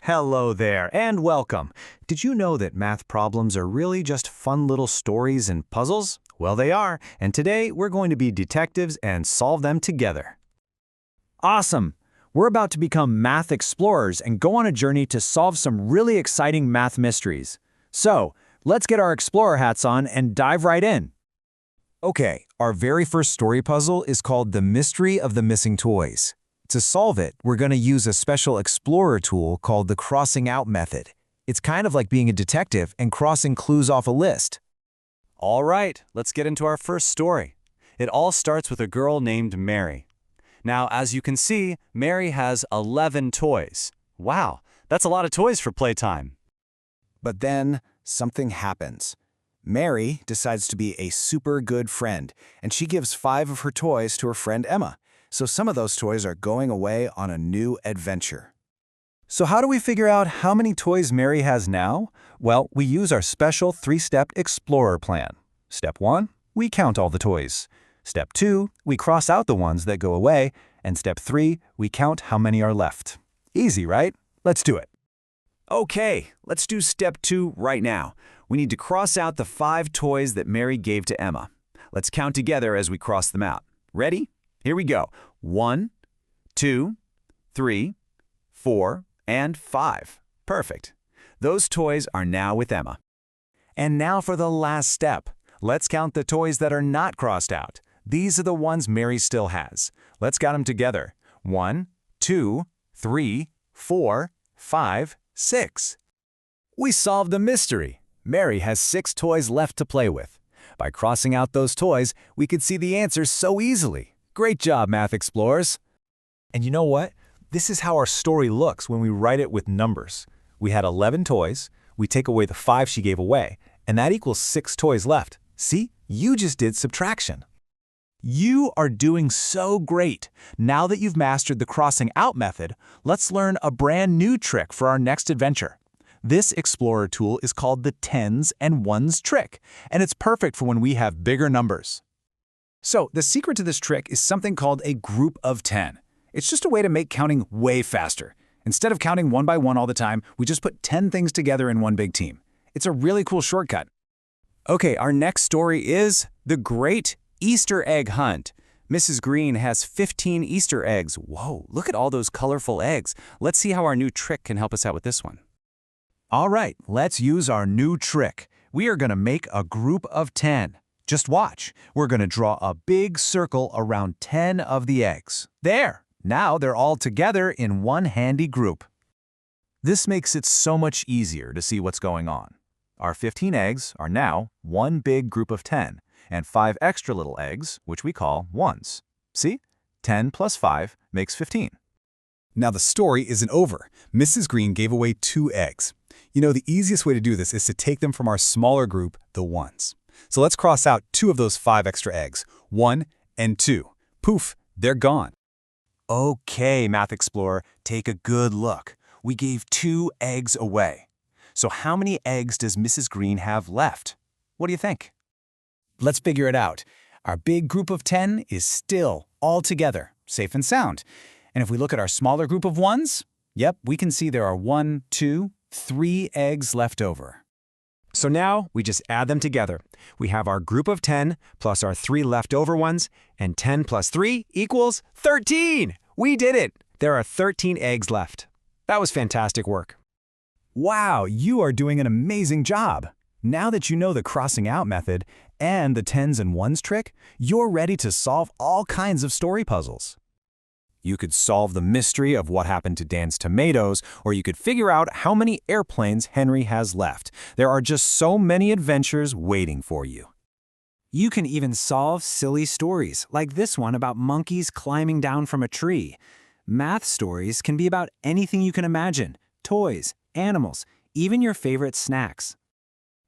Hello there, and welcome. Did you know that math problems are really just fun little stories and puzzles? Well, they are, and today we're going to be detectives and solve them together. Awesome! We're about to become math explorers and go on a journey to solve some really exciting math mysteries. So, let's get our explorer hats on and dive right in. Okay, our very first story puzzle is called The Mystery of the Missing Toys. To solve it, we're going to use a special explorer tool called the crossing out method. It's kind of like being a detective and crossing clues off a list. All right, let's get into our first story. It all starts with a girl named Mary. Now, as you can see, Mary has 11 toys. Wow, that's a lot of toys for playtime. But then, something happens. Mary decides to be a super good friend, and she gives 5 of her toys to her friend Emma. So some of those toys are going away on a new adventure. So how do we figure out how many toys Mary has now? Well, we use our special 3-step explorer plan. Step 1, we count all the toys. Step 2, we cross out the ones that go away. And Step 3, we count how many are left. Easy, right? Let's do it. Okay, let's do Step 2 right now. We need to cross out the 5 toys that Mary gave to Emma. Let's count together as we cross them out. Ready? Here we go. 1, 2, 3, 4, and 5. Perfect. Those toys are now with Emma. And now for the last step. Let's count the toys that are not crossed out. These are the ones Mary still has. Let's count them together. 1, 2, 3, 4, 5, 6. We solved the mystery. Mary has 6 toys left to play with. By crossing out those toys, we could see the answers so easily. Great job, Math Explorers! And you know what? This is how our story looks when we write it with numbers. We had 11 toys, we take away the 5 she gave away, and that equals 6 toys left. See? You just did subtraction. You are doing so great! Now that you've mastered the crossing out method, let's learn a brand new trick for our next adventure. This explorer tool is called the tens and ones trick, and it's perfect for when we have bigger numbers. So, the secret to this trick is something called a group of 10. It's just a way to make counting way faster. Instead of counting one by one all the time, we just put 10 things together in one big team. It's a really cool shortcut. Okay, our next story is The Great Easter Egg Hunt. Mrs. Green has 15 Easter eggs. Whoa, look at all those colorful eggs. Let's see how our new trick can help us out with this one. All right, let's use our new trick. We are going to make a group of 10. Just watch. We're going to draw a big circle around 10 of the eggs. There! Now they're all together in one handy group. This makes it so much easier to see what's going on. Our 15 eggs are now one big group of 10, and 5 extra little eggs, which we call ones. See? 10 plus 5 makes 15. Now the story isn't over. Mrs. Green gave away 2 eggs. You know, the easiest way to do this is to take them from our smaller group, the ones. So let's cross out 2 of those 5 extra eggs, 1 and 2. Poof, they're gone. Okay, Math Explorer, take a good look. We gave 2 eggs away. So how many eggs does Mrs. Green have left? What do you think? Let's figure it out. Our big group of 10 is still all together, safe and sound. And if we look at our smaller group of ones, yep, we can see there are 1, 2, 3 eggs left over. So now we just add them together. We have our group of 10 plus our 3 leftover ones, and 10 plus 3 equals 13! We did it! There are 13 eggs left. That was fantastic work. Wow, you are doing an amazing job! Now that you know the crossing out method and the tens and ones trick, you're ready to solve all kinds of story puzzles. You could solve the mystery of what happened to Dan's tomatoes, or you could figure out how many airplanes Henry has left. There are just so many adventures waiting for you. You can even solve silly stories, like this one about monkeys climbing down from a tree. Math stories can be about anything you can imagine: toys, animals, even your favorite snacks.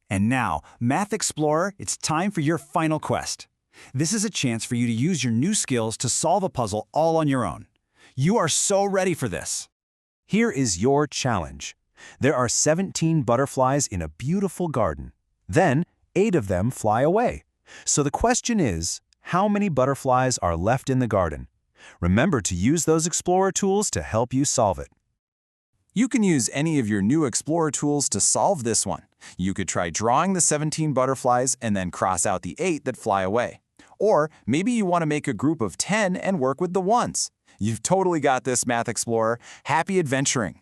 And now, Math Explorer, it's time for your final quest. This is a chance for you to use your new skills to solve a puzzle all on your own. You are so ready for this. Here is your challenge. There are 17 butterflies in a beautiful garden. Then, 8 of them fly away. So the question is, how many butterflies are left in the garden? Remember to use those Explorer tools to help you solve it. You can use any of your new Explorer tools to solve this one. You could try drawing the 17 butterflies and then cross out the 8 that fly away. Or maybe you want to make a group of 10 and work with the ones. You've totally got this, Math Explorer. Happy adventuring!